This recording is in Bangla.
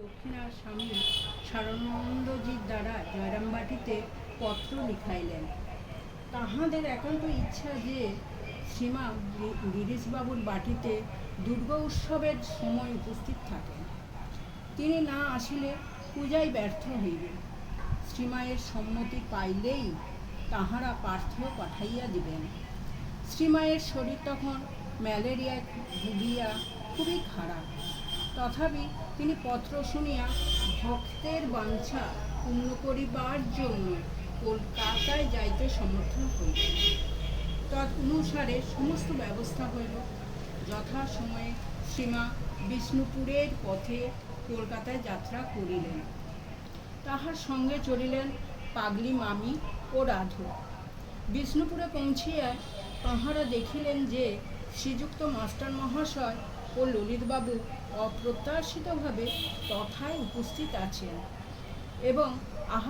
দক্ষিণার স্বামী সারদানন্দজির দ্বারা জয়রামবাটিতে পত্র লিখাইলেন। তাহাদের একান্ত ইচ্ছা যে শ্রীমা গিরিশবাবুর বাটিতে দুর্গা উৎসবের সময় উপস্থিত থাকেন। তিনি না আসিলে পূজায় ব্যর্থ হইবে। শ্রীমায়ের সম্মতি পাইলেই তাহারা পার্থেয় পাঠাইয়া দিবেন। শ্রীমায়ের শরীর তখন ম্যালেরিয়ায় ভুগিয়া খুবই খারাপ। তথাপি তিনি পত্র শুনিয়া ভক্তের বাঞ্ছা পূর্ণ করিবার জন্য কলকাতায় যাইতে সমর্থন হইলেন। তদনুসারে সমস্ত ব্যবস্থা হইল। যথাসময়ে শ্রীমা বিষ্ণুপুরের পথে কলকাতায় যাত্রা করিলেন। তাহার সঙ্গে চলিলেন পাগলি মামি ও রাধু। বিষ্ণুপুরে পৌঁছিয়া তাঁহারা দেখিলেন যে শ্রীযুক্ত মাস্টার মহাশয় ও ললিতবাবু অপ্রত্যাশিতভাবে তথায় উপস্থিত আছেন এবং